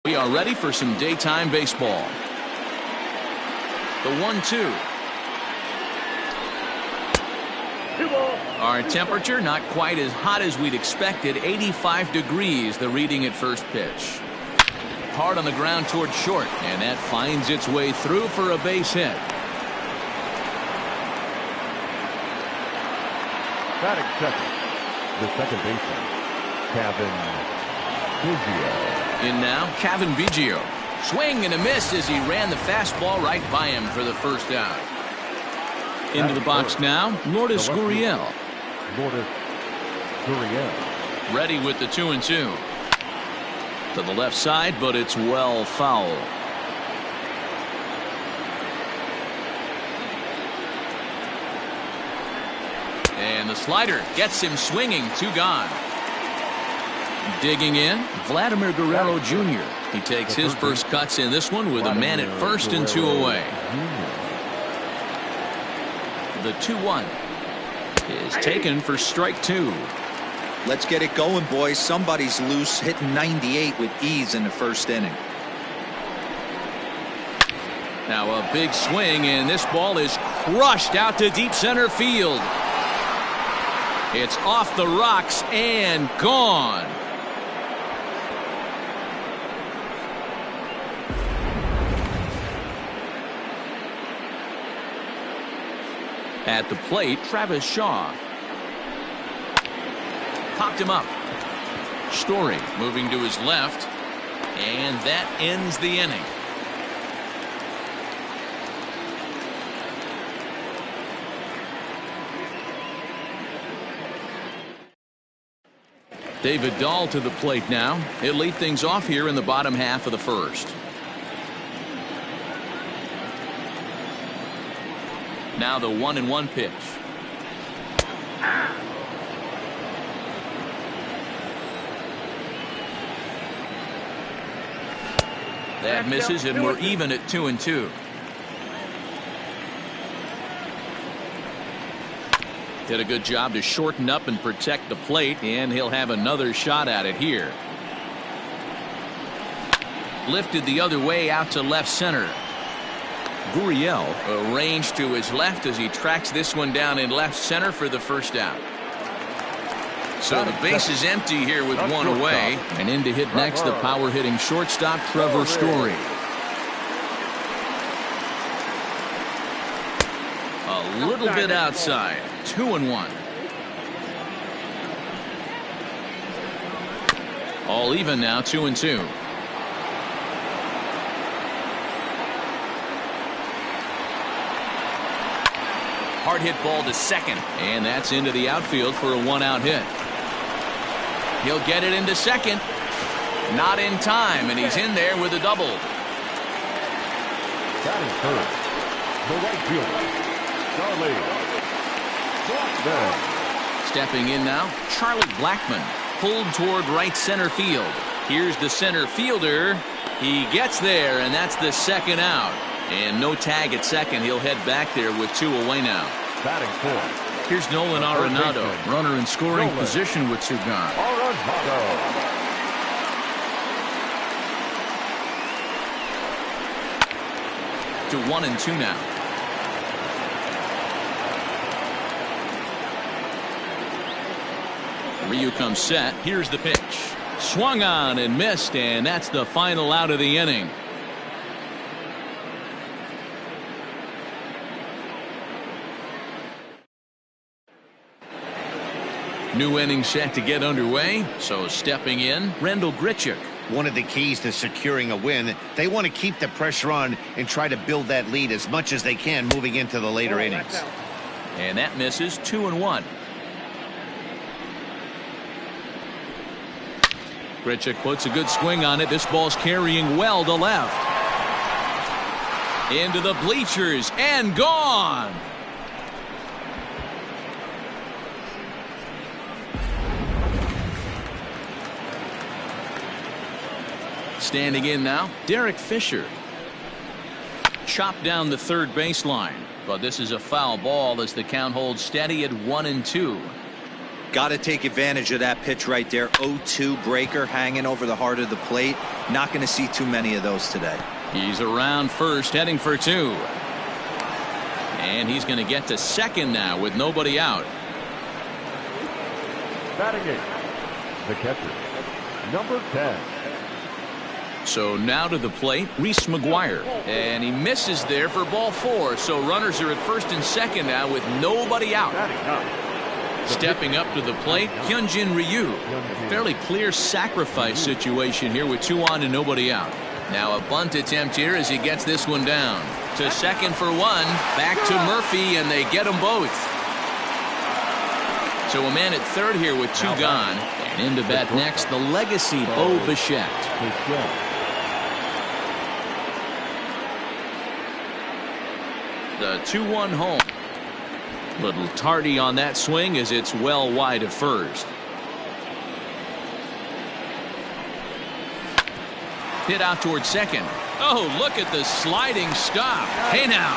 We are ready for some daytime baseball. The 1-2. Our temperature not quite as hot as we'd expected. 85 degrees, the reading at first pitch. Hard on the ground toward short, and that finds its way through for a base hit. Batting second, the second baseman, Cavan Biggio. In now, Cavan Biggio. Swing and a miss as he ran the fastball right by him for the first out. Into the box now, Lourdes Gurriel. Lourdes Gurriel. Ready with the 2-2. To the left side, but it's well foul. And the slider gets him swinging. 2 gone. Digging in, Vladimir Guerrero Jr. He takes his first cuts in this one with a man at first and 2 away. The 2-1 is taken for strike 2. Let's get it going, boys. Somebody's loose, hitting 98 with ease in the first inning. Now a big swing, and this ball is crushed out to deep center field. It's off the rocks and gone. At the plate, Travis Shaw. Popped him up. Story moving to his left, and that ends the inning. David Dahl to the plate now. He'll lead things off here in the bottom half of the first. Now the 1-1 pitch. That misses, and we're even at 2-2. Did a good job to shorten up and protect the plate, and he'll have another shot at it here. Lifted the other way out to left center. Gurriel arranged to his left as he tracks this one down in left center for the first out. So the base is empty here with 1 away, and in to hit next the power hitting shortstop Trevor Story. A little bit outside. 2-1. All even now. 2-2. Hard hit ball to second, and that's into the outfield for a 1-out hit. He'll get it into second. Not in time, and he's in there with a double. Batting third, the right fielder, Charlie Blackmon. Stepping in now, Charlie Blackmon, pulled toward right center field. Here's the center fielder. He gets there, and that's the second out. And no tag at second. He'll head back there with 2 away now. Batting fourth. Here's Nolan Arenado, runner in scoring position with 2 gone. Arenado. To 1-2 now. Ryu comes set. Here's the pitch. Swung on and missed, and that's the final out of the inning. New inning set to get underway. So stepping in, Rendell Grichuk. One of the keys to securing a win, they want to keep the pressure on and try to build that lead as much as they can moving into the later innings. And that misses. 2-1. Grichuk puts a good swing on it. This ball's carrying well to left. Into the bleachers and gone. Standing in now, Derek Fisher. Chopped down the third baseline, but this is a foul ball as the count holds steady at 1-2. Got to take advantage of that pitch right there. 0-2 breaker hanging over the heart of the plate. Not going to see too many of those today. He's around first, heading for two. And he's going to get to second now with nobody out. Batting eight, the catcher, number 10. So now to the plate, Reese McGuire. And he misses there for ball 4. So runners are at first and second now with nobody out. Stepping up to the plate, Hyunjin Ryu. A fairly clear sacrifice situation here with 2 on and nobody out. Now a bunt attempt here as he gets this one down. To second for 1. Back to Murphy, and they get them both. So a man at third here with 2 gone. And in to bat next, the legacy Bo Bichette. The 2-1 home. Little tardy on that swing as it's well wide of first. Hit out towards second. Oh, look at the sliding stop. Hey now.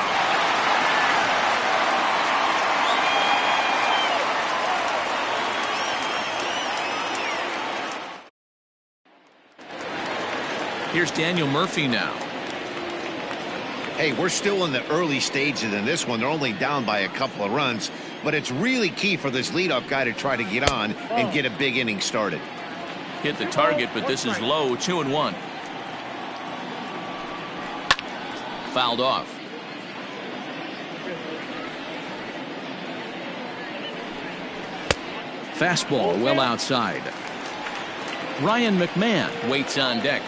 Here's Daniel Murphy now. Hey, we're still in the early stages in this one. They're only down by a couple of runs, but it's really key for this leadoff guy to try to get on and get a big inning started. Hit the target, but this is low. 2-1. Fouled off. Fastball well outside. Ryan McMahon waits on deck.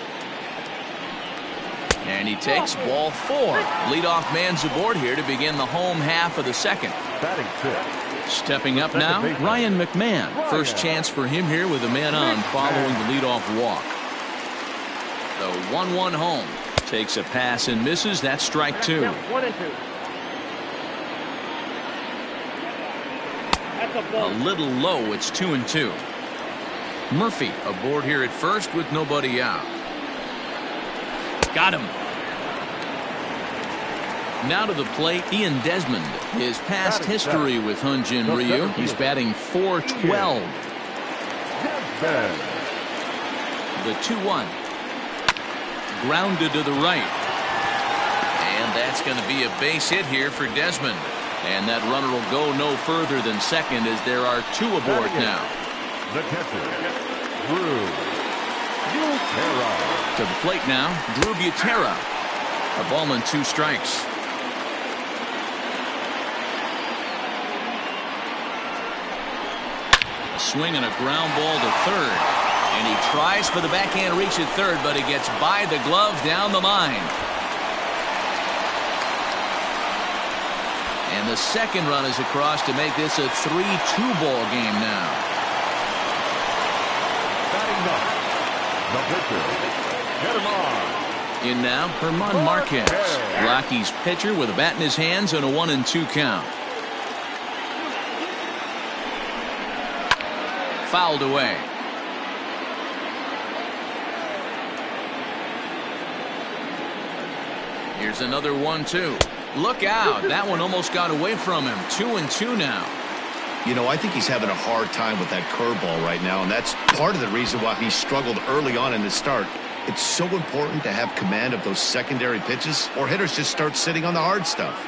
And he takes ball 4. Leadoff man's aboard here to begin the home half of the second. Batting 5th. Stepping up now, Ryan McMahon. First chance for him here with a man on following the leadoff walk. The 1-1 home. Takes a pass and misses. That's strike 2. 1 and 2. A little low. It's 2-2. Murphy aboard here at first with nobody out. Got him. Now to the plate, Ian Desmond. His past history with Hyunjin Ryu. He's batting .412. The 2-1. Grounded to the right. And that's going to be a base hit here for Desmond. And that runner will go no further than second as there are 2 aboard now. The catcher, Drew Butera. To the plate now, Drew Butera. A ball and 2 strikes. A swing and a ground ball to third. And he tries for the backhand reach at third, but he gets by the glove down the line. And the second run is across to make this a 3-2 ball game now. Batting 9, the pitcher, Herman. In now, Herman Marquez. Rockies pitcher with a bat in his hands and a 1-2 count. Fouled away. Here's another 1-2. Look out. That one almost got away from him. 2-2 now. You know, I think he's having a hard time with that curveball right now, and that's part of the reason why he struggled early on in the start. It's so important to have command of those secondary pitches, or hitters just start sitting on the hard stuff.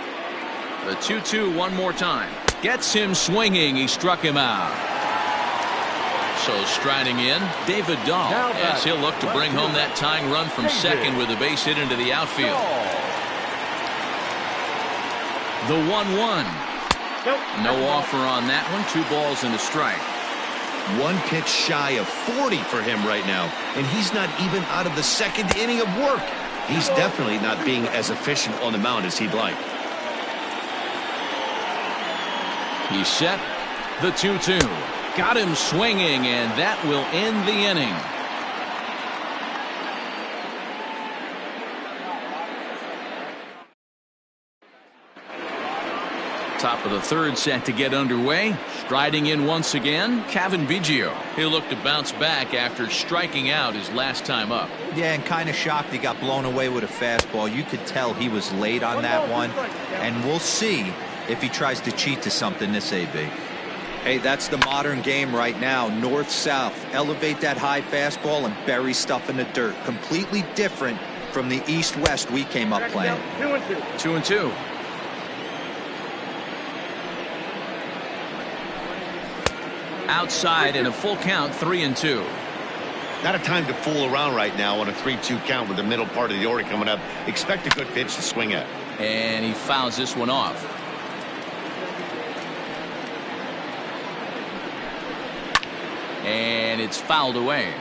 The 2-2 one more time. Gets him swinging. He struck him out. So striding in, David Dahl, as he'll look to bring home that tying run from second with a base hit into the outfield. The 1-1. No offer on that one. 2 balls and a strike. 1 pitch shy of 40 for him right now, and he's not even out of the second inning of work. He's definitely not being as efficient on the mound as he'd like. He's set. The 2-2. Got him swinging, and that will end the inning. Top of the third set to get underway. Striding in once again, Cavan Biggio. He'll look to bounce back after striking out his last time up. Yeah, and kind of shocked he got blown away with a fastball. You could tell he was late on that one. And we'll see if he tries to cheat to something this AB. Hey, that's the modern game right now. North-south. Elevate that high fastball and bury stuff in the dirt. Completely different from the east-west we came up playing. 2-2. Outside in a full count, 3-2. Not a time to fool around right now on a 3-2 count with the middle part of the order coming up. Expect a good pitch to swing at. And he fouls this one off. And it's fouled away.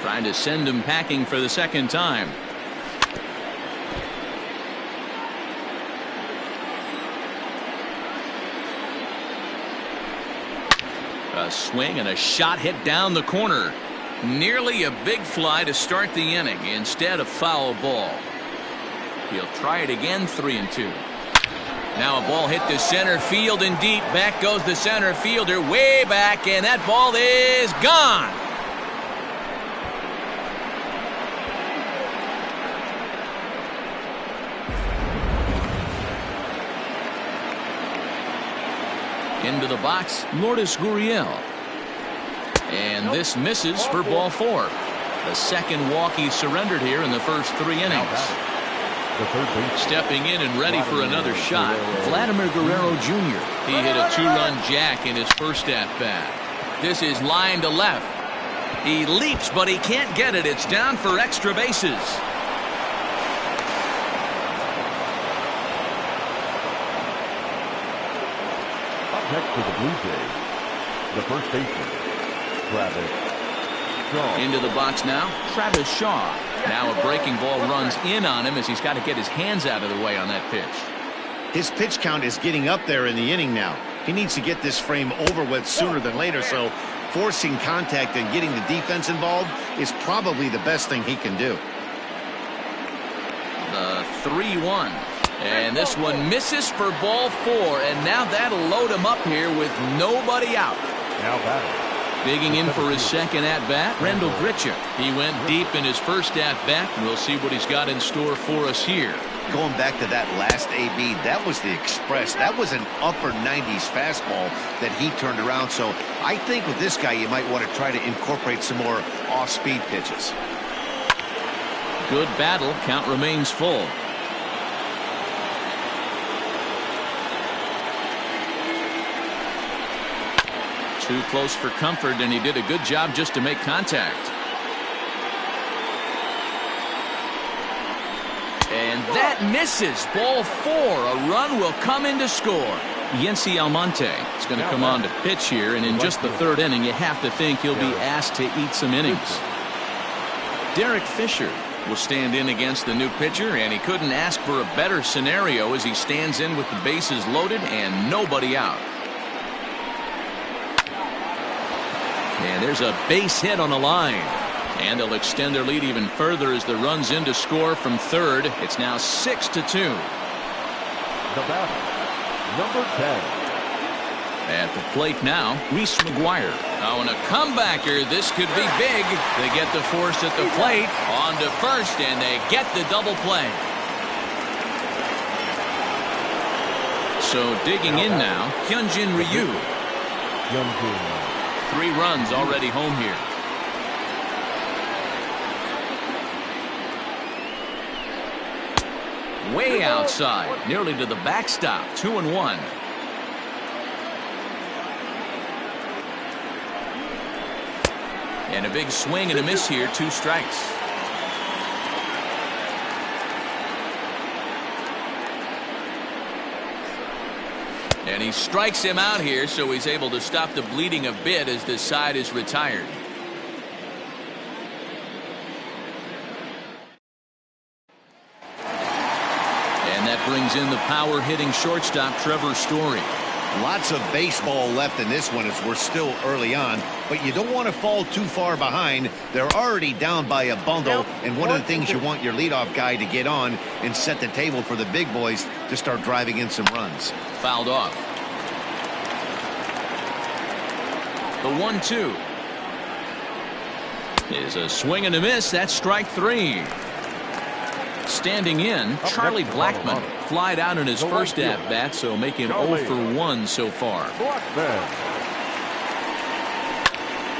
Trying to send him packing for the second time. A swing and a shot hit down the corner. Nearly a big fly to start the inning. Instead, a foul ball. He'll try it again, 3-2. Now a ball hit to center field and deep. Back goes the center fielder way back, and that ball is gone. Into the box, Lourdes Gurriel. And this misses for ball 4. The second walk he surrendered here in the first 3 innings. Stepping in and ready for another shot, Vladimir Guerrero Jr. He hit a 2-run jack in his first at-bat. This is line to left. He leaps, but he can't get it. It's down for extra bases. Up next for the Blue Jays, the first baseman, Travis Shaw. Into the box now, Travis Shaw. Now a breaking ball runs in on him as he's got to get his hands out of the way on that pitch. His pitch count is getting up there in the inning now. He needs to get this frame over with sooner than later, so forcing contact and getting the defense involved is probably the best thing he can do. The 3-1. And this one misses for ball 4, and now that'll load him up here with nobody out. Now batting. Digging in for his second at-bat, Randall Grichuk. He went deep in his first at-bat. We'll see what he's got in store for us here. Going back to that last AB, that was the express. That was an upper 90s fastball that he turned around. So I think with this guy, you might want to try to incorporate some more off-speed pitches. Good battle. Count remains full. Too close for comfort, and he did a good job just to make contact. And that misses. Ball 4. A run will come in to score. Yency Almonte is going to come on to pitch here, and in just the 3rd inning, you have to think he'll be asked to eat some innings. Derek Fisher will stand in against the new pitcher, and he couldn't ask for a better scenario as he stands in with the bases loaded and nobody out. And there's a base hit on the line. And they'll extend their lead even further as the runs in to score from 3rd. It's now 6-2. The batter, number 10. At the plate now, Reese McGuire. Now in a comebacker, this could be big. They get the force at the plate. On to first, and they get the double play. So digging in now, Hyunjin Ryu. 3 runs already home here. Way outside, nearly to the backstop. 2-1. And a big swing and a miss here. 2 strikes. And he strikes him out here, so he's able to stop the bleeding a bit as this side is retired. And that brings in the power hitting shortstop Trevor Story. Lots of baseball left in this one as we're still early on, but you don't want to fall too far behind. They're already down by a bundle, and one of the things you want your leadoff guy to get on and set the table for the big boys to start driving in some runs. Fouled off. The 1-2 is a swing and a miss. That's strike 3. Standing in, Charlie Blackmon. flied out in his first at-bat, so make him 0 for 1 so far.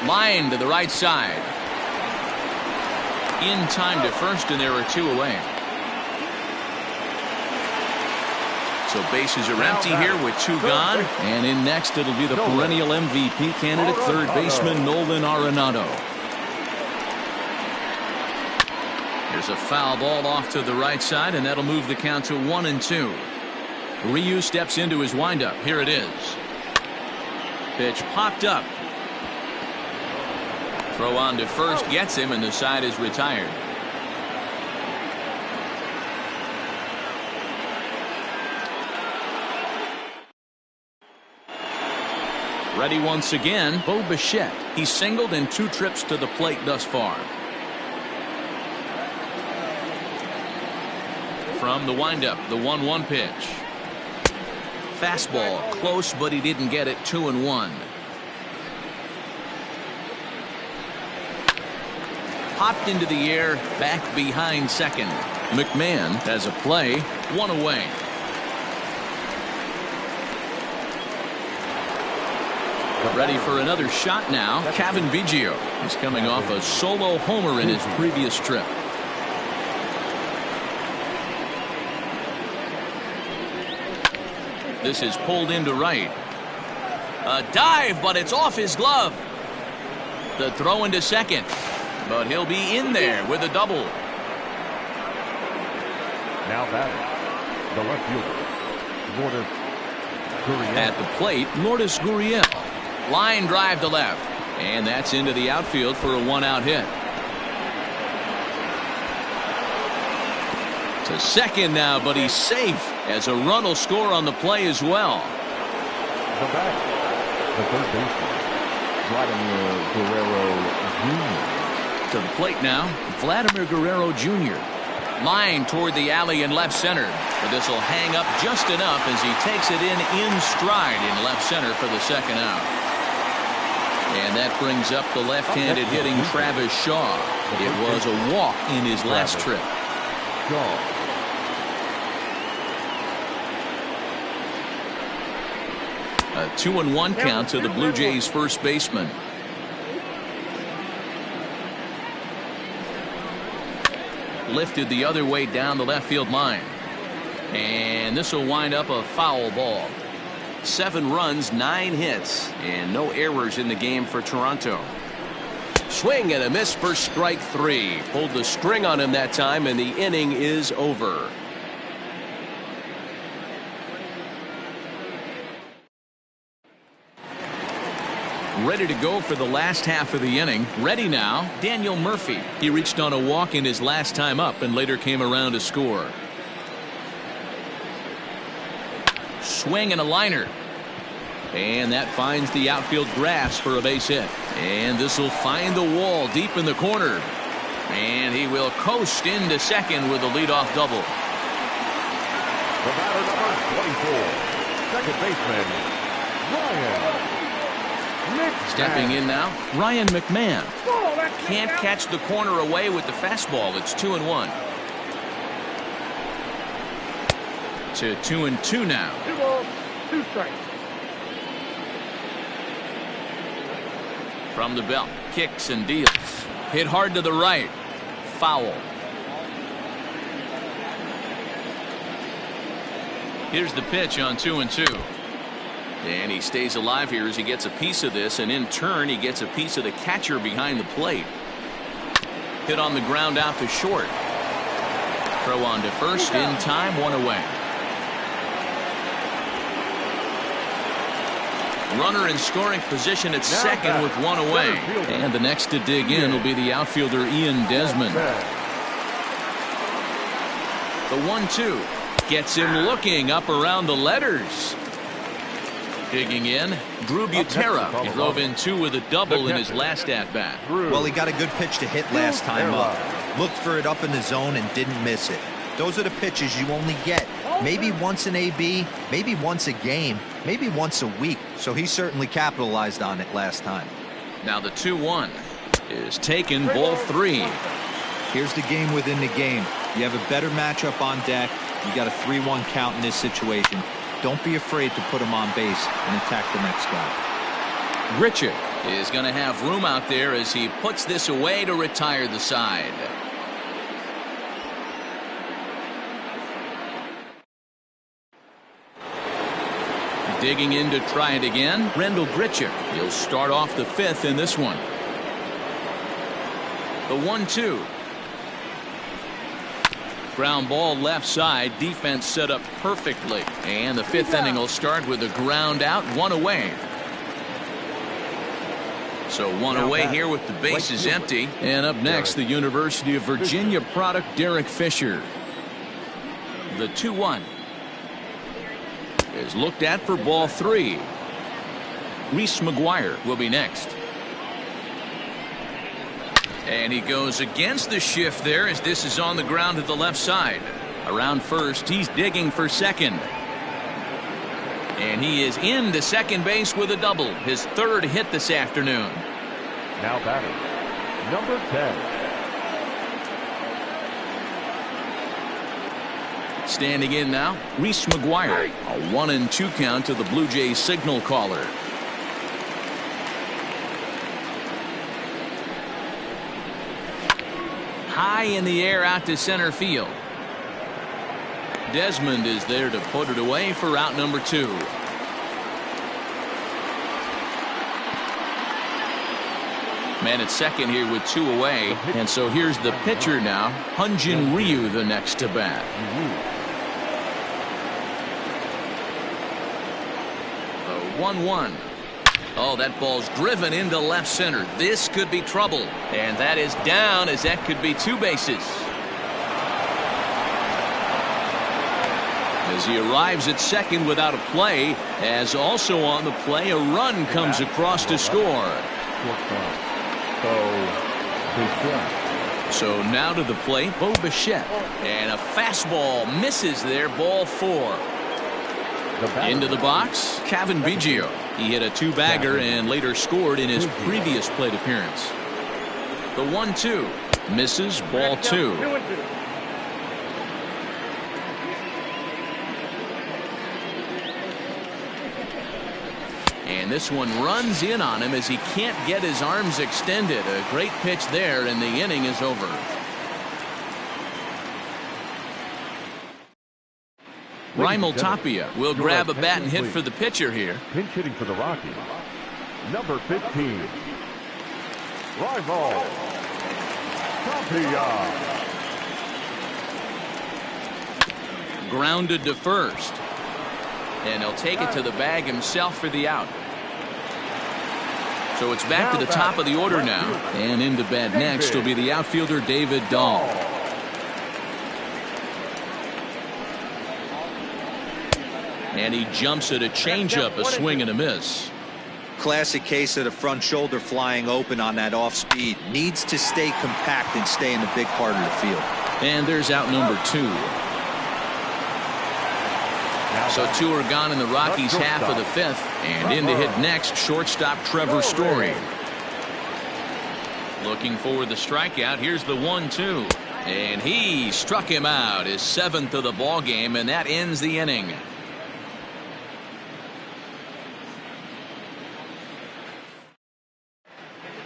Line to the right side. In time to first, and there are 2 away. So bases are empty here with 2 gone. And in next, it'll be the perennial MVP candidate, third baseman Nolan Arenado. There's a foul ball off to the right side, and that'll move the count to 1-2. Ryu steps into his windup. Here it is. Pitch popped up. Throw on to first gets him, and the side is retired. Ready once again, Bo Bichette. He's singled in 2 trips to the plate thus far. From the windup, the 1-1 pitch. Fastball, close, but he didn't get it. 2-1. Popped into the air, back behind second. McMahon has a play, 1 away. Ready for another shot now. Cavan Biggio is coming off a solo homer in his previous trip. This is pulled into right. A dive, but it's off his glove. The throw into second, but he'll be in there with a double. Now batting, the left fielder, Lourdes Gurriel. At the plate, Lourdes Gurriel. Line drive to left, and that's into the outfield for a 1-out hit. To second now, but he's safe as a run will score on the play as well. The back, the third baseman, Vladimir Guerrero Jr. To the plate now, Vladimir Guerrero Jr. Line toward the alley in left center, but this will hang up just enough as he takes it in stride in left center for the second out. And that brings up the left-handed hitting Travis Shaw. It was a walk in his last trip. A 2-1 count to the Blue Jays first baseman. Lifted the other way down the left field line. And this will wind up a foul ball. 7 runs, 9 hits, and no errors in the game for Toronto. Swing and a miss for strike 3. Pulled the string on him that time, and the inning is over. Ready to go for the last half of the inning. Ready now, Daniel Murphy. He reached on a walk in his last time up and later came around to score. Swing and a liner. And that finds the outfield grass for a base hit. And this will find the wall deep in the corner. And he will coast into second with a leadoff double. The batter number 24, second baseman, Ryan McMahon. Stepping in now, Ryan McMahon. Can't catch the corner away with the fastball. It's 2-1. To 2-2 now. 2 balls, 2 strikes. From the belt, kicks and deals. Hit hard to the right. Foul. Here's the pitch on 2-2. And he stays alive here as he gets a piece of this, and in turn he gets a piece of the catcher behind the plate. Hit on the ground out to short. Throw on to first in time, 1 away. Runner in scoring position at second with 1 away. And the next to dig in will be the outfielder Ian Desmond. The 1-2 gets him looking up around the letters. Digging in, Drew Butera. He drove in 2 with a double in his last at-bat. Well, he got a good pitch to hit last time up. Looked for it up in the zone and didn't miss it. Those are the pitches you only get maybe once in AB, maybe once a game, maybe once a week. So he certainly capitalized on it last time. Now the 2-1 is taken, ball 3. Here's the game within the game. You have a better matchup on deck. You got a 3-1 count in this situation. Don't be afraid to put him on base and attack the next guy. Grichuk is going to have room out there as he puts this away to retire the side. Digging in to try it again, Rendell Grichuk. He'll start off the 5th in this one. The 1-2. Ground ball left side. Defense set up perfectly. And the 5th inning will start with a ground out, 1 away. So 1 away here with the bases empty. And up next, the University of Virginia product, Derek Fisher. The 2-1 is looked at for ball 3. Reese McGuire will be next. And he goes against the shift there as this is on the ground to the left side. Around first, he's digging for second. And he is into second base with a double. His 3rd hit this afternoon. Now batting, number 10. Standing in now, Reese McGuire. A 1-2 count to the Blue Jays signal caller. High in the air out to center field. Desmond is there to put it away for out number 2. Man at second here with 2 away. And so here's the pitcher now. Hyunjin Ryu the next to bat. The 1-1. Oh, that ball's driven into left center. This could be trouble. And that is down as that could be 2 bases. As he arrives at second without a play, as also on the play, a run comes across to score. So now to the plate, Bo Bichette. And a fastball misses there, ball 4. Into the box, Kevin Biggio. He hit a 2-bagger and later scored in his previous plate appearance. The 1-2 misses, ball 2. And this one runs in on him as he can't get his arms extended. A great pitch there, and the inning is over. Raimel Tapia will grab a bat and hit for the pitcher here. Pinch hitting for the Rockies, number 15. Raimel Tapia. Grounded to first. And he'll take it to the bag himself for the out. So it's back to the top of the order now. And into bat next will be the outfielder David Dahl. And he jumps at a changeup, a swing and a miss. Classic case of the front shoulder flying open on that off speed. Needs to stay compact and stay in the big part of the field. And there's out number 2. So 2 are gone in the Rockies' half of the 5th. And in to hit next, shortstop Trevor Story. Looking for the strikeout. Here's the 1-2. And he struck him out, his 7th of the ball game, and that ends the inning.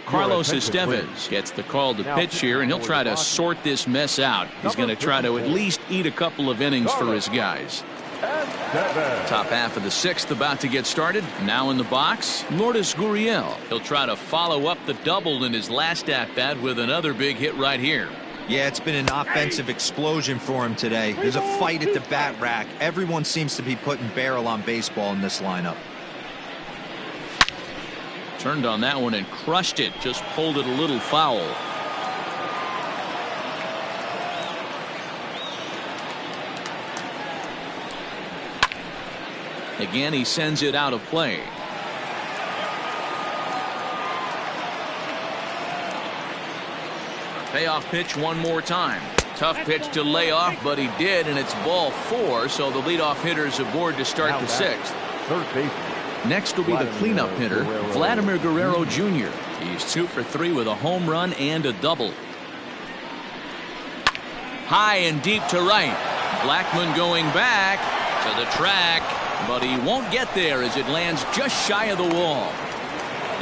Carlos Estevez gets the call to pitch here, and he'll try to sort this mess out. He's going to try to at least eat a couple of innings for his guys. Top half of the 6th about to get started. Now in the box, Lourdes Gurriel. He'll try to follow up the double in his last at-bat with another big hit right here. Yeah, it's been an offensive explosion for him today. There's a fight at the bat rack. Everyone seems to be putting barrel on baseball in this lineup. Turned on that one and crushed it. Just pulled it a little foul. Again, he sends it out of play. A payoff pitch one more time. Tough pitch to lay off, but he did, and it's ball 4, so the leadoff hitter's aboard to start the 6th. Third base. Next will be the cleanup hitter, Vladimir Guerrero Jr. He's 2 for 3 with a home run and a double. High and deep to right. Blackmon going back to the track, but he won't get there as it lands just shy of the wall.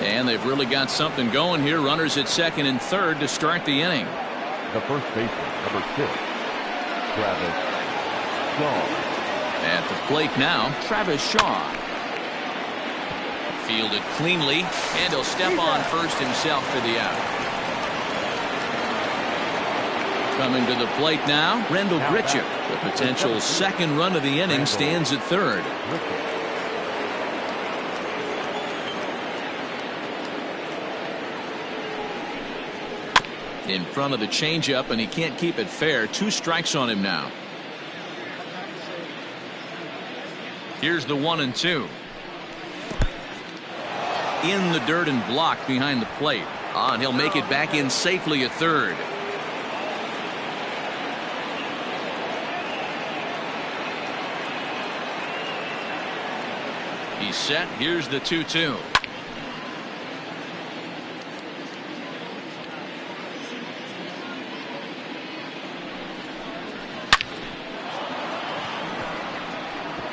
And they've really got something going here. Runners at second and third to start the inning. The first baseman, number 6, Travis Shaw. At the plate now, Travis Shaw. Fielded cleanly, and he'll step on first himself for the out. Coming to the plate now, Rendell Grichuk. The potential second run of the inning stands at third. In front of the changeup, and he can't keep it fair. 2 strikes on him now. Here's the 1-2. In the dirt and blocked behind the plate. And he'll make it back in safely at third. He's set. Here's the 2-2.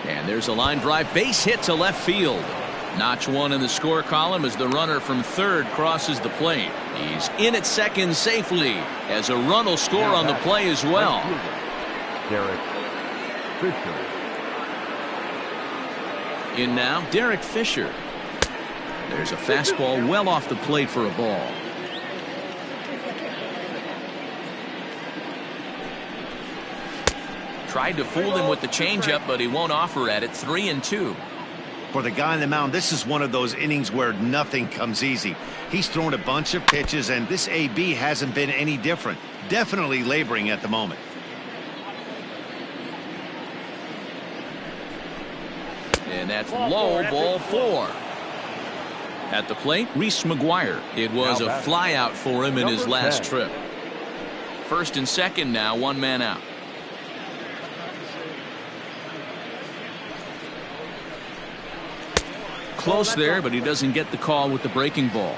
And there's a line drive base hit to left field. Notch 1 in the score column as the runner from third crosses the plate. He's in at second safely as a run will score on the play as well. Derek Fisher. In now, Derek Fisher. There's a fastball well off the plate for a ball. Tried to fool him with the changeup, but he won't offer at it. 3-2. For the guy on the mound, this is one of those innings where nothing comes easy. He's thrown a bunch of pitches, and this AB hasn't been any different. Definitely laboring at the moment. And that's low, ball 4. At the plate, Reese McGuire. It was a flyout for him in his last trip. First and second now, 1 man out. Close there, but he doesn't get the call with the breaking ball.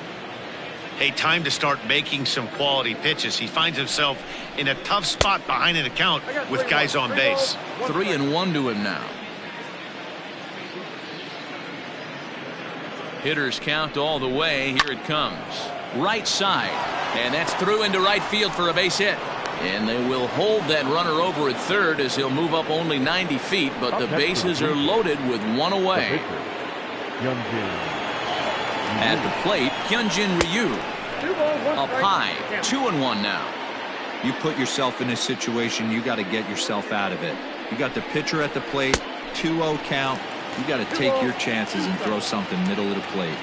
Hey, time to start making some quality pitches. He finds himself in a tough spot behind an account with guys on base. 3-1 to him now. Hitters count all the way. Here it comes. Right side. And that's through into right field for a base hit. And they will hold that runner over at third as he'll move up only 90 feet, but the bases are loaded with 1 away. At the plate, Hyunjin Ryu. Up high, 2-1 now. You put yourself in this situation, you got to get yourself out of it. You got the pitcher at the plate, 2-0 count. You got to take your chances and throw something middle of the plate.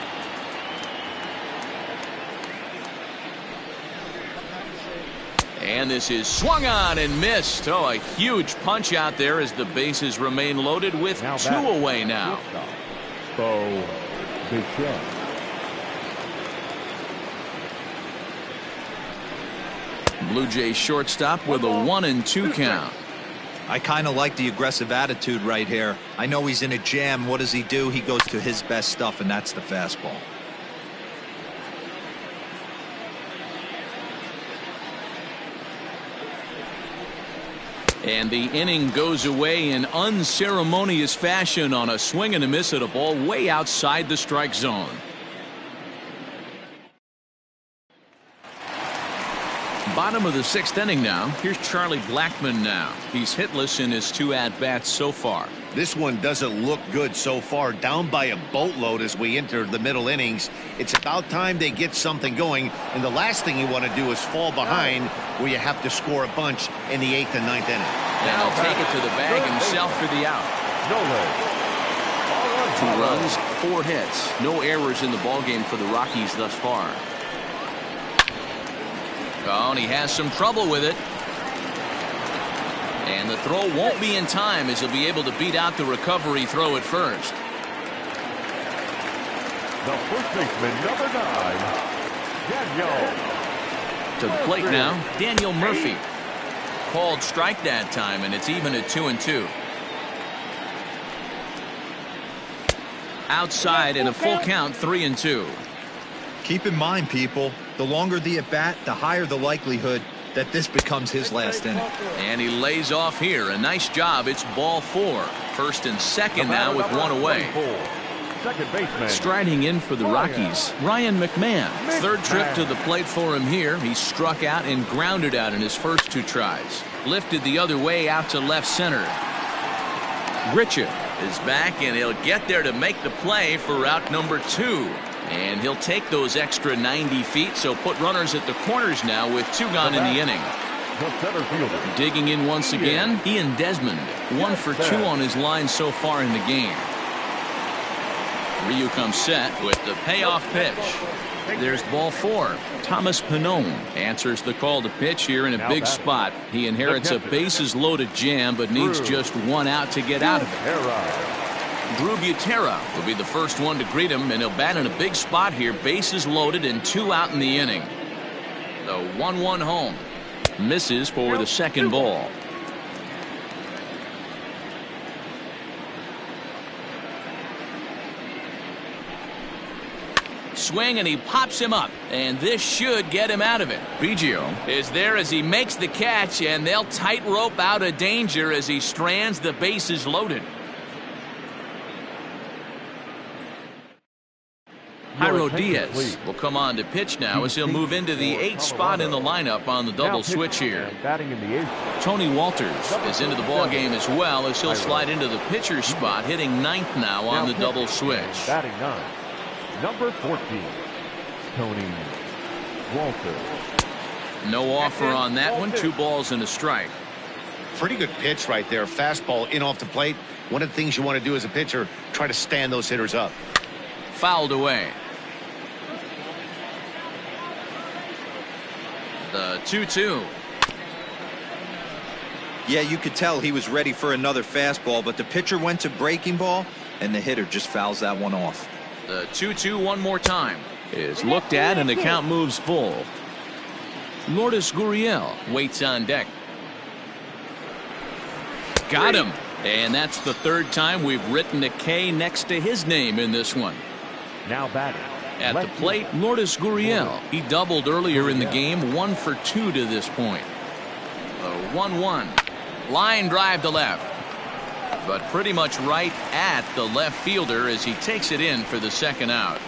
And this is swung on and missed. Oh, a huge punch out there as the bases remain loaded with 2 away now. Bo Bichette. Blue Jays shortstop with a 1-2 count. I kind of like the aggressive attitude right here. I know he's in a jam. What does he do? He goes to his best stuff, and that's the fastball. And the inning goes away in unceremonious fashion on a swing and a miss at a ball way outside the strike zone. Bottom of the 6th inning now. Here's Charlie Blackmon now. He's hitless in his 2 at-bats so far. This one doesn't look good so far. Down by a boatload as we enter the middle innings. It's about time they get something going. And the last thing you want to do is fall behind where you have to score a bunch in the 8th and 9th inning. And he'll take it to the bag himself for the out. 2 runs, 4 hits. No errors in the ballgame for the Rockies thus far. Oh, and he has some trouble with it. And the throw won't be in time as he'll be able to beat out the recovery throw at first. The first baseman, number 9, Daniel. To the plate now, Daniel Murphy. Called strike that time, and it's even at 2-2. Outside in a full count, 3-2. Keep in mind, people, the longer the at-bat, the higher the likelihood that this becomes his last inning. And he lays off here. A nice job. It's ball 4. First and second now with one away. Second baseman. Striding in for the Rockies, Ryan McMahon. Third trip to the plate for him here. He struck out and grounded out in his first 2 tries. Lifted the other way out to left center. Grichuk is back, and he'll get there to make the play for route number 2. And he'll take those extra 90 feet, so put runners at the corners now with 2 gone in the inning. Digging in once again, Ian Desmond. 1 for 2 on his line so far in the game. Ryu comes set with the payoff pitch. There's ball 4. Thomas Pannone answers the call to pitch here in a big spot. He inherits a bases loaded jam, but needs just 1 out to get out of it. Drew Butera will be the first one to greet him, and he'll bat in a big spot here. Bases loaded and 2 out in the inning. The 1-1 home. Misses for the second ball. Swing, and he pops him up, and this should get him out of it. Biggio is there as he makes the catch, and they'll tightrope out of danger as he strands the bases loaded. Jairo Diaz will come on to pitch now as he'll move into the 8th spot in the lineup on the double switch here. Tony Walters is into the ball game as well as he'll slide into the pitcher's spot, hitting 9th now on the double switch. Batting 9. Number 14, Tony Walters. No offer on that one. 2 balls and a strike. Pretty good pitch right there. Fastball in off the plate. One of the things you want to do as a pitcher, try to stand those hitters up. Fouled away. The 2-2. Yeah, you could tell he was ready for another fastball, but the pitcher went to breaking ball, and the hitter just fouls that one off. The 2-2 one more time is looked at, and the count moves full. Lourdes Gurriel waits on deck. Got him, and that's the 3rd time we've written a K next to his name in this one. Now batting at the plate, Lourdes Gurriel. He doubled earlier in the game. 1 for 2 to this point. The 1-1 line drive to left, but pretty much right at the left fielder as he takes it in for the second out.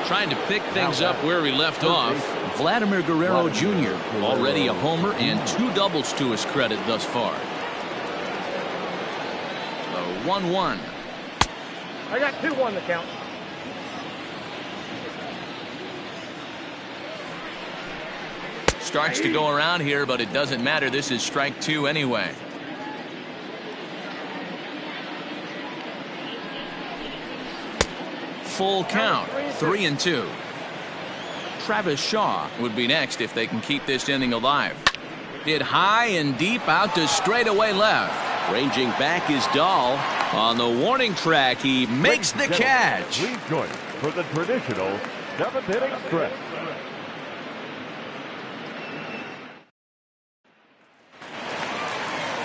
Trying to pick things up where he left off, Vladimir Guerrero Jr. already a homer and 2 doubles to his credit thus far. The 1-1. I got 2-1 to count. Starts to go around here, but it doesn't matter. This is strike 2 anyway. Full count, 3-2. Travis Shaw would be next if they can keep this inning alive. Hit high and deep out to straightaway left. Ranging back is Dahl. On the warning track, he makes the catch. Please join for the traditional 7th inning stretch.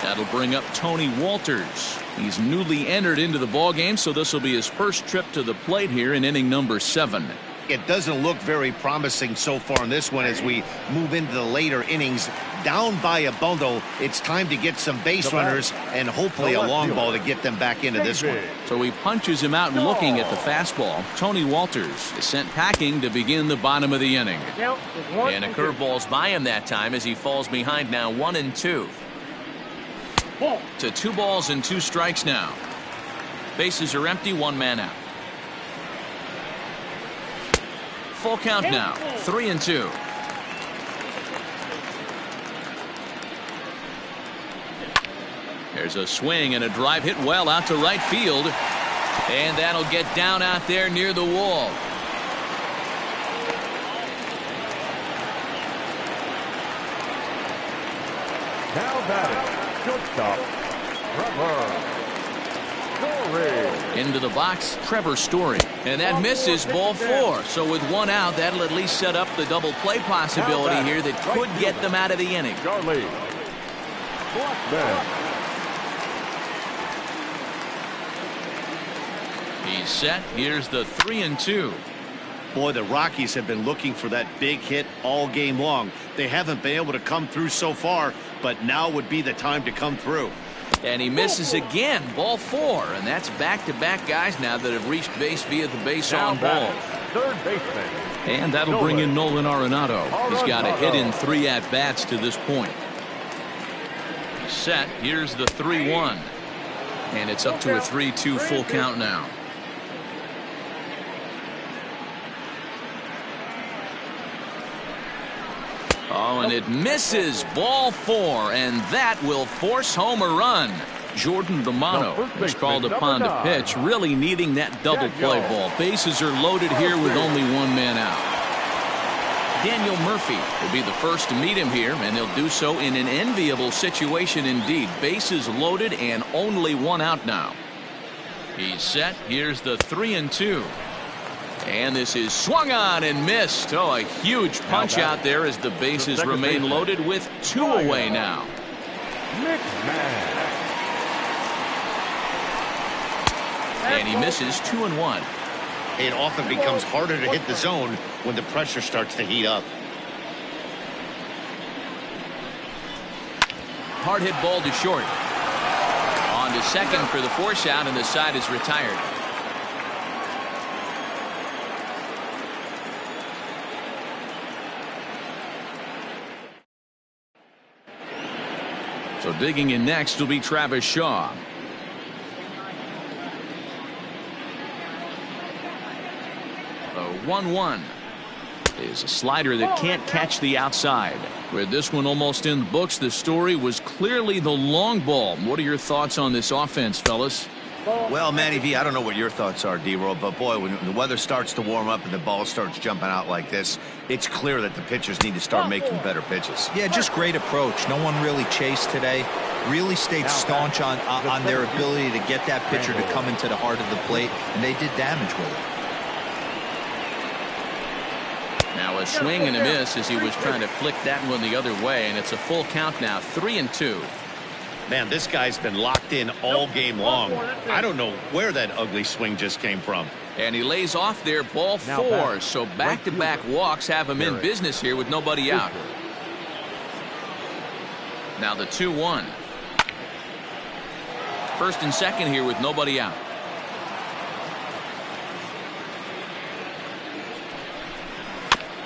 That'll bring up Tony Walters. He's newly entered into the ballgame, so this will be his first trip to the plate here in inning number 7. It doesn't look very promising so far in this one as we move into the later innings. Down by a bundle, it's time to get some base runners and hopefully a long ball to get them back into this one. So he punches him out and looking at the fastball. Tony Walters is sent packing to begin the bottom of the inning. And a curveball's by him that time as he falls behind now 1-2. To 2 balls and 2 strikes now. Bases are empty, 1 man out. Full count now, 3-2. There's a swing and a drive hit well out to right field. And that'll get down out there near the wall. Now batting, shortstop, Trevor. Into the box, Trevor Story. And that misses ball 4. So with 1 out, that'll at least set up the double play possibility here that could get them out of the inning. Charlie Blackman. He's set. Here's the 3-2. Boy, the Rockies have been looking for that big hit all game long. They haven't been able to come through so far, but now would be the time to come through. And he misses again, ball 4, and that's back-to-back guys now that have reached base via the base on ball. Third baseman. And that'll bring in Nolan Arenado. He's got a hit in 3 at-bats to this point. He's set. Here's the 3-1. And it's up to a 3-2 full count now. Oh, and it misses, ball 4, and that will force home a run. Jordan Romano is called upon to pitch, really needing that double play ball. Bases are loaded here with only 1 man out. Daniel Murphy will be the first to meet him here, and he'll do so in an enviable situation indeed. Bases loaded and only 1 out now. He's set. Here's the 3-2. And this is swung on and missed. Oh, a huge punch out there as the bases remain loaded with 2 away now. And he misses 2-1. It often becomes harder to hit the zone when the pressure starts to heat up. Hard hit ball to short. On to second for the force out, and the side is retired. So digging in next will be Travis Shaw. The 1-1 is a slider that can't catch the outside. With this one almost in the books, the story was clearly the long ball. What are your thoughts on this offense, fellas? Well, Manny V, I don't know what your thoughts are, D-Roll, but boy, when the weather starts to warm up and the ball starts jumping out like this, it's clear that the pitchers need to start making better pitches. Yeah, just great approach. No one really chased today. Really stayed staunch on their ability to get that pitcher to come into the heart of the plate, and they did damage with it. Now a swing and a miss as he was trying to flick that one the other way, and it's a full count now, 3-2. Man, this guy's been locked in all game long. I don't know where that ugly swing just came from. And he lays off there, ball 4. So back-to-back walks have him in business here with nobody out. Now the 2-1. First and second here with nobody out.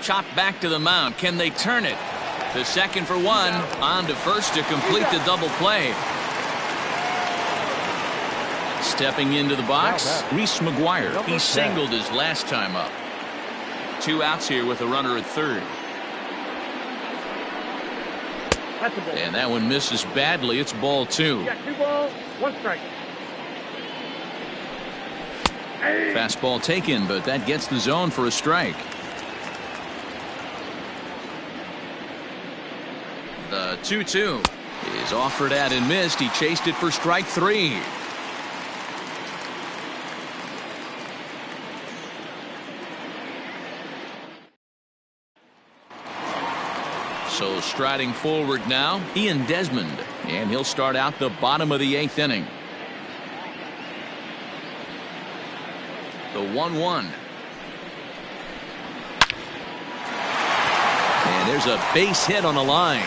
Chopped back to the mound. Can they turn it? To second for 1. On to first to complete the double play. Stepping into the box, Reese McGuire. He singled his last time up. 2 outs here with a runner at third. And that one misses badly. It's ball 2. You got 2 balls, 1 strike. Fastball taken, but that gets the zone for a strike. The 2-2 is offered at and missed. He chased it for strike 3. So striding forward now, Ian Desmond, and he'll start out the bottom of the 8th inning. The 1-1. And there's a base hit on the line.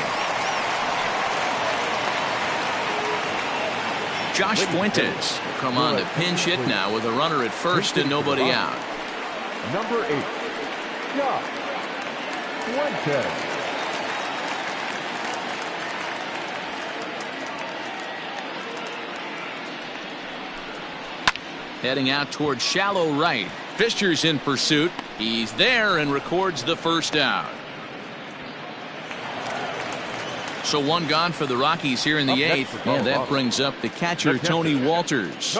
Josh Fuentes will come on to pinch hit now with a runner at first and nobody out. Number 8, Josh Fuentes. Heading out towards shallow right. Fisher's in pursuit. He's there and records the first out. So 1 gone for the Rockies here in the 8th. And that brings up the catcher, Tony Walters.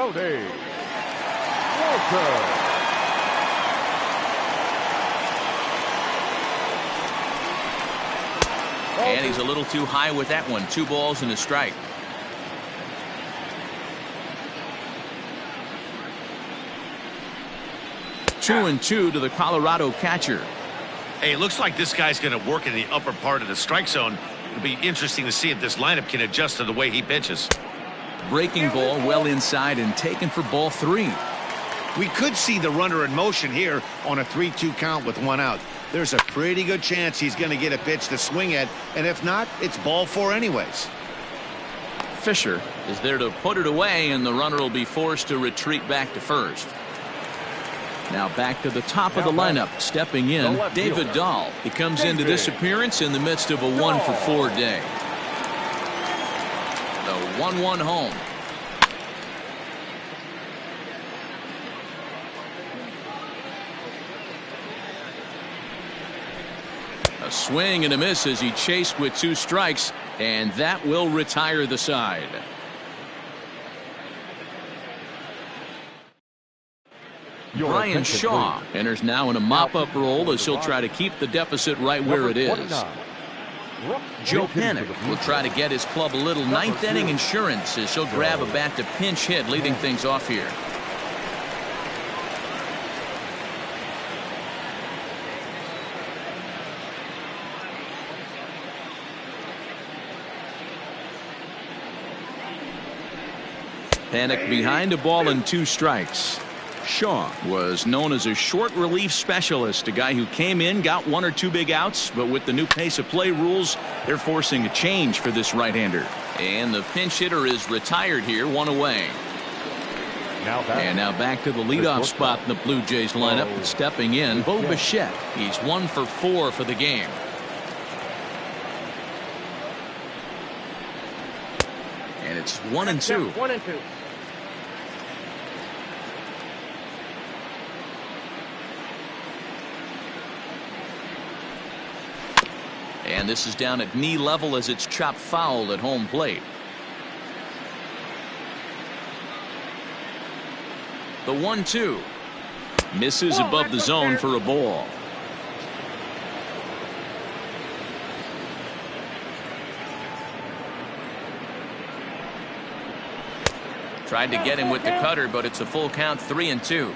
And he's a little too high with that one. 2 balls and a strike. Two and 2 to the Colorado catcher. Hey, it looks like this guy's going to work in the upper part of the strike zone. It'll be interesting to see if this lineup can adjust to the way he pitches. Breaking ball well inside and taken for ball 3. We could see the runner in motion here on a 3-2 count with 1 out. There's a pretty good chance he's going to get a pitch to swing at, and if not, it's ball 4 anyways. Fisher is there to put it away, and the runner will be forced to retreat back to first. Now back to the top of the lineup, stepping in, David Dahl. He comes into this appearance in the midst of a 1-for-4 day. The 1-1 home. A swing and a miss as he chased with 2 strikes, and that will retire the side. Brian Shaw enters now in a mop-up role as he'll try to keep the deficit right where it is. Joe Panik will try to get his club a little ninth-inning insurance as he'll grab a bat to pinch hit, leading things off here. Panik behind a ball and 2 strikes. Shaw was known as a short relief specialist, a guy who came in, got 1 or 2 big outs, but with the new pace of play rules, they're forcing a change for this right-hander. And the pinch hitter is retired here, 1 away. And now back to the leadoff spot in the Blue Jays lineup, stepping in, Bo Bichette. He's 1 for 4 for the game. And it's 1-2. 1-2. And this is down at knee level as it's chopped foul at home plate. The 1-2 misses above the zone for a ball. Tried to get him with the cutter, but it's a full count, 3-2.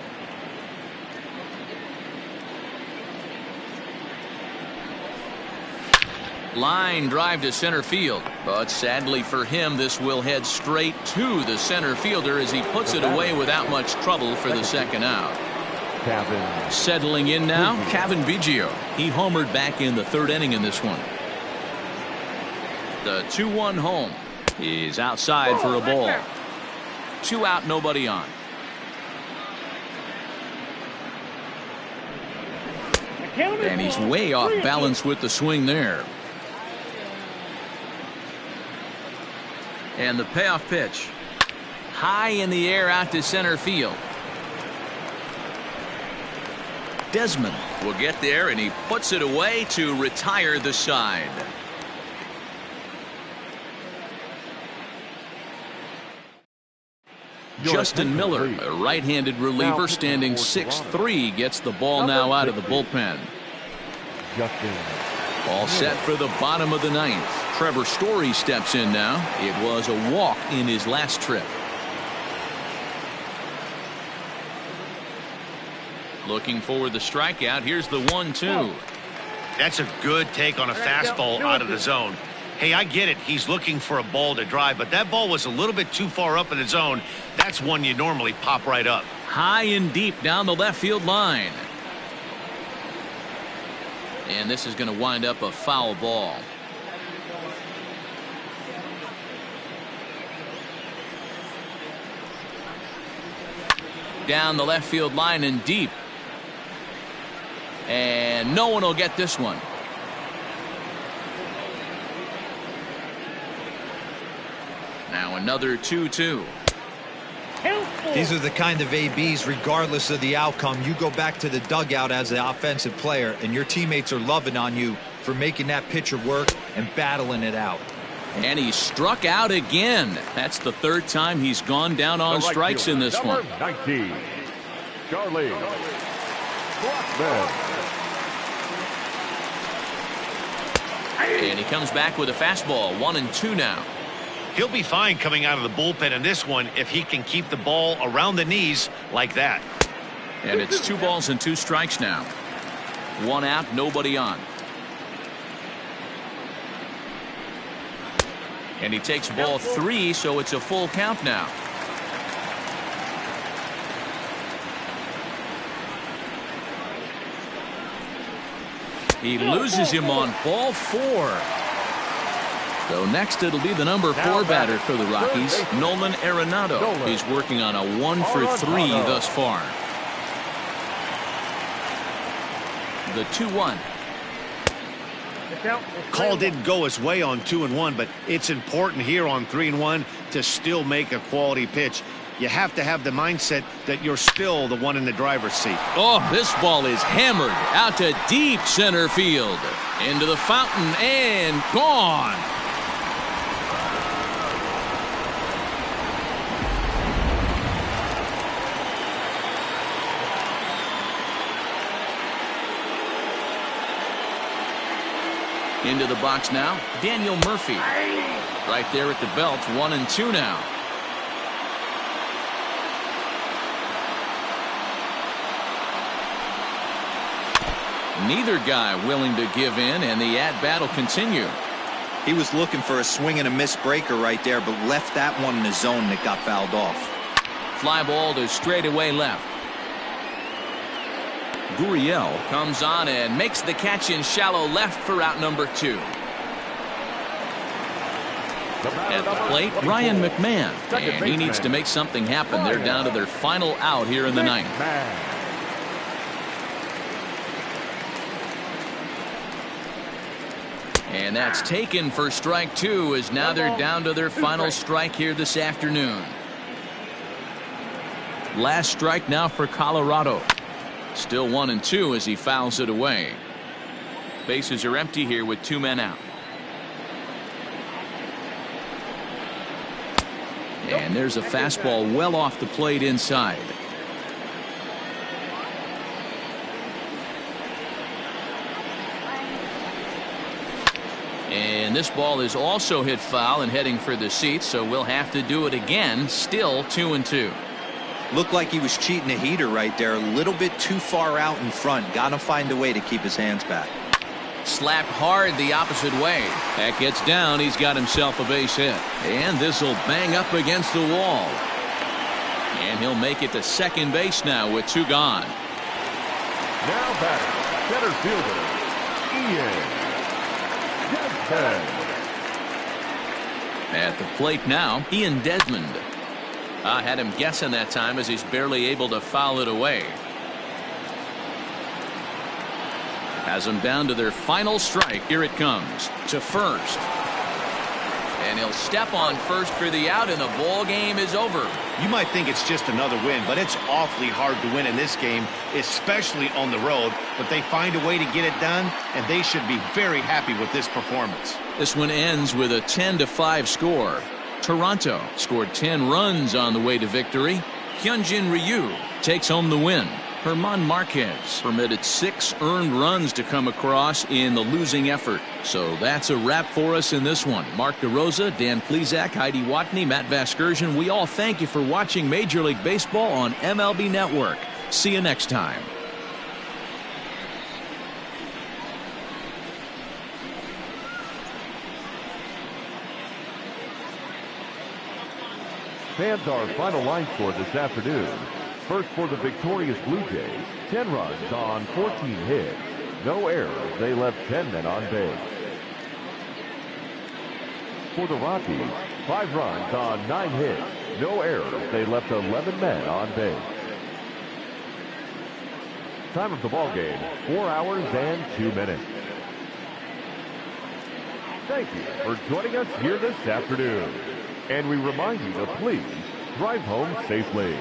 Line drive to center field, but sadly for him, this will head straight to the center fielder as he puts it away without much trouble for the second out. Settling in now, Cavan Biggio. He homered back in the 3rd inning in this one. The 2-1 home is outside for a ball. 2 out, nobody on. And he's way off balance with the swing there. And the payoff pitch. High in the air out to center field. Desmond will get there, and he puts it away to retire the side. Justin Miller, a right-handed reliever, standing 6'3", gets the ball now out of the bullpen. All set for the bottom of the 9th. Trevor Story steps in now. It was a walk in his last trip. Looking for the strikeout. Here's the 1-2. That's a good take on a fastball out of the zone. Hey, I get it. He's looking for a ball to drive, but that ball was a little bit too far up in the zone. That's one you normally pop right up. High and deep down the left field line. And this is going to wind up a foul ball. Down the left field line and deep. And no one will get this one. Now another 2-2. These are the kind of ABs, regardless of the outcome, you go back to the dugout as the offensive player, and your teammates are loving on you for making that pitcher work and battling it out. And he struck out again. That's the 3rd time he's gone down on strikes in this one. 19, Charlie Blackman. And he comes back with a fastball. 1-2 now. He'll be fine coming out of the bullpen in this one if he can keep the ball around the knees like that. And it's 2 balls and 2 strikes now. 1 out, nobody on. And he takes ball 3, so it's a full count now. He loses him on ball 4. So next it'll be the number 4 batter for the Rockies, Nolan Arenado. He's working on a 1-for-3 thus far. The 2-1. Call didn't go his way on 2-1, but it's important here on 3-1 to still make a quality pitch. You have to have the mindset that you're still the one in the driver's seat. Oh, this ball is hammered out to deep center field. Into the fountain and gone. Into the box now, Daniel Murphy. Right there at the belt, 1-2 now. Neither guy willing to give in, and the at-bat will continue. He was looking for a swing and a miss breaker right there, but left that one in the zone that got fouled off. Fly ball to straightaway left. Gurriel comes on and makes the catch in shallow left for out number 2. At the plate, Ryan McMahon, and he needs to make something happen. They're down to their final out here in the ninth. And that's taken for strike 2, as now they're down to their final strike here this afternoon. Last strike now for Colorado. Still 1-2 as he fouls it away. Bases are empty here with 2 men out. And there's a fastball well off the plate inside. And this ball is also hit foul and heading for the seats, so we'll have to do it again. Still 2-2. Looked like he was cheating a heater right there, a little bit too far out in front. Got to find a way to keep his hands back. Slapped hard the opposite way. That gets down. He's got himself a base hit. And this will bang up against the wall. And he'll make it to second base now with 2 gone. Now batter, center fielder, Ian. At the plate now, Ian Desmond. I had him guessing that time as he's barely able to foul it away. Has them down to their final strike. Here it comes to first. And he'll step on first for the out, and the ball game is over. You might think it's just another win, but it's awfully hard to win in this game, especially on the road. But they find a way to get it done, and they should be very happy with this performance. This one ends with a 10-5 score. Toronto scored 10 runs on the way to victory. Hyunjin Ryu takes home the win. Herman Marquez permitted 6 earned runs to come across in the losing effort. So that's a wrap for us in this one. Mark DeRosa, Dan Plesac, Heidi Watney, Matt Vasgersian. We all thank you for watching Major League Baseball on MLB Network. See you next time. Fans, our final line score this afternoon. First for the victorious Blue Jays, 10 runs on 14 hits. No errors, they left 10 men on base. For the Rockies, 5 runs on 9 hits. No errors, they left 11 men on base. Time of the ball game, 4 hours and 2 minutes. Thank you for joining us here this afternoon. And we remind you to please drive home safely.